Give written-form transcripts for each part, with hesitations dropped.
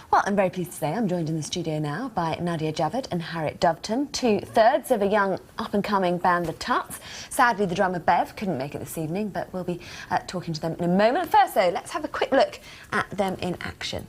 Well, I'm very pleased to say I'm joined in the studio now by Nadia and Harriet, 2/3 of a young up-and-coming band, the Tuts. Sadly, the drummer Bev couldn't make it this evening, but we'll be talking to them in a moment. First, though, let's have a quick look at them in action.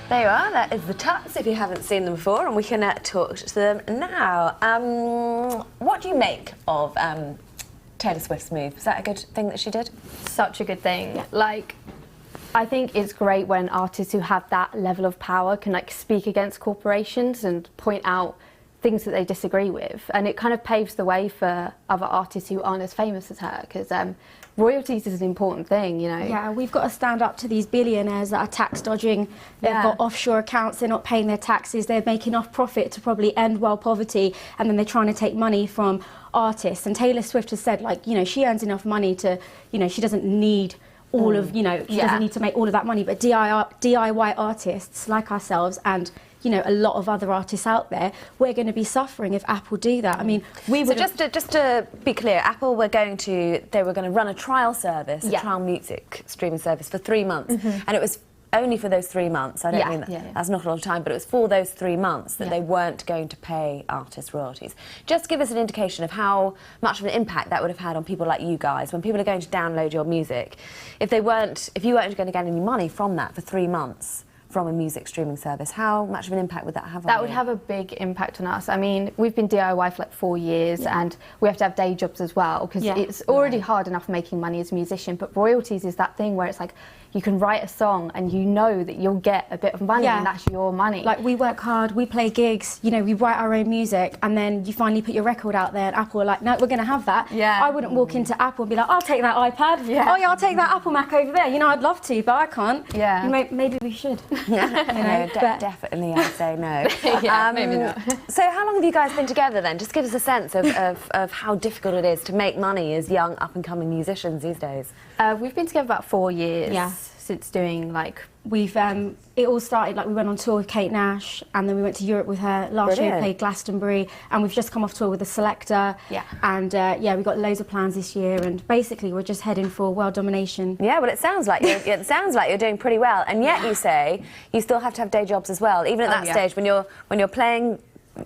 There you are, that is the Tuts, if you haven't seen them before, and we can talk to them now. What do you make of Taylor Swift's move? Is that a good thing that she did? Such a good thing. Yeah. Like, I think it's great when artists who have that level of power can like speak against corporations and point out things that they disagree with, and it kind of paves the way for other artists who aren't as famous as her, because royalties is an important thing, you know. Yeah, we've got to stand up to these billionaires that are tax dodging. They've got offshore accounts, they're not paying their taxes, they're making enough profit to probably end world poverty, and then they're trying to take money from artists. And Taylor Swift has said, like, you know, she earns enough money to, you know, she doesn't need all of, you know, she doesn't need to make all of that money, but DIY artists like ourselves and, you know, a lot of other artists out there, we're going to be suffering if Apple do that. I mean, we would. So just to be clear, Apple were going to run a trial service, a trial music streaming service for 3 months, and it was only for those 3 months. I don't mean that's not a lot of time, but it was for those 3 months that they weren't going to pay artists royalties. Just give us an indication of how much of an impact that would have had on people like you guys when people are going to download your music. If you weren't going to get any money from that for 3 months from a music streaming service, how much of an impact would that have on you? That would have a big impact on us. I mean, we've been DIY for like 4 years, and we have to have day jobs as well, because it's already hard enough making money as a musician, but royalties is that thing where it's like, you can write a song and you know that you'll get a bit of money and that's your money. Like, we work hard, we play gigs, you know, we write our own music, and then you finally put your record out there and Apple are like, no, we're going to have that. I wouldn't walk into Apple and be like, I'll take that iPad. Oh yeah, I'll take that Apple Mac over there. You know, I'd love to, but I can't. Maybe we should. Definitely I'd say no. Maybe not. So how long have you guys been together then? Just give us a sense of how difficult it is to make money as young up-and-coming musicians these days. We've been together about 4 years since doing like... It all started, like, we went on tour with Kate Nash, and then we went to Europe with her. Last year we played Glastonbury, and we've just come off tour with the Selector. And we've got loads of plans this year, and basically we're just heading for world domination. Yeah, well, it sounds like you're doing pretty well, and yet you say you still have to have day jobs as well, even at that stage when you're playing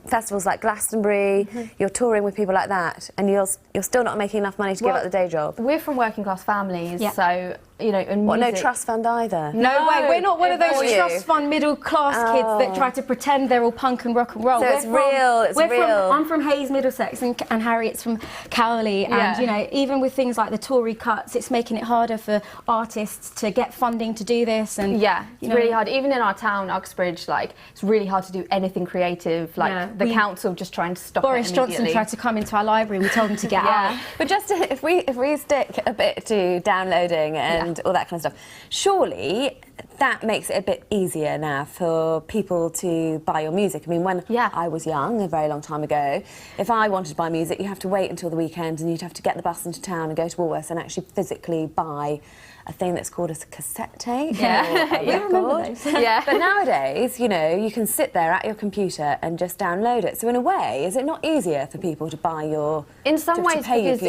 festivals like Glastonbury, you're touring with people like that, and you're still not making enough money to give up the day job. We're from working class families, so, you know, and no trust fund either? No way, we're not one of those trust fund middle class kids that try to pretend they're all punk and rock and roll. So it's real. I'm from Hayes, Middlesex, and Harriet's from Cowley, and you know, even with things like the Tory cuts, it's making it harder for artists to get funding to do this. And it's really hard. Even in our town, Uxbridge, like, it's really hard to do anything creative. Like, the council just trying to stop Boris Johnson tried to come into our library, we told him to get out. But just if we stick a bit to downloading and all that kind of stuff, surely that makes it a bit easier now for people to buy your music. I mean, when I was young, a very long time ago, if I wanted to buy music, you have to wait until the weekend, and you'd have to get the bus into town and go to Woolworths and actually physically buy a thing that's called a cassette tape. Remember those. But nowadays, you know, you can sit there at your computer and just download it. So in a way, is it not easier for people to buy your... In some ways, because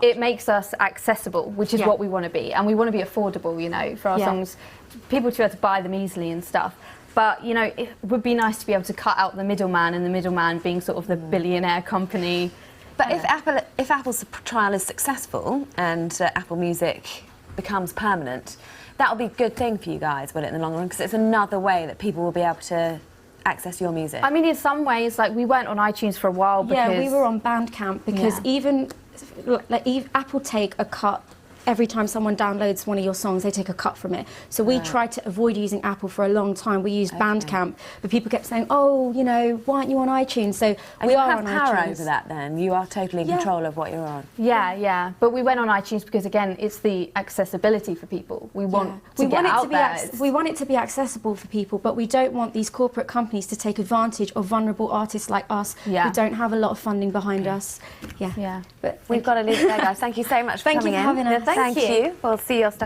it makes us accessible, which is what we want to be, and we want to be affordable, you know, for our songs. People to be able to buy them easily and stuff. But, you know, it would be nice to be able to cut out the middleman, and the middleman being sort of the billionaire company. But if Apple's trial is successful and Apple Music becomes permanent, that'll be a good thing for you guys, will it, in the long run? Because it's another way that people will be able to access your music. I mean, in some ways, like, we weren't on iTunes for a while because... Yeah, we were on Bandcamp because even Apple take a cut every time someone downloads one of your songs, they take a cut from it. So we tried to avoid using Apple for a long time. We used Bandcamp, but people kept saying, oh, you know, why aren't you on iTunes? So we are on iTunes. You have power over that then? You are totally in control of what you're on? Yeah. But we went on iTunes because, again, it's the accessibility for people. We want to get out there. We want it to be accessible for people, but we don't want these corporate companies to take advantage of vulnerable artists like us who don't have a lot of funding behind us. But we've got to leave it there, guys. Thank you so much for coming in. Thank you for having us. Thank you. We'll see your stuff.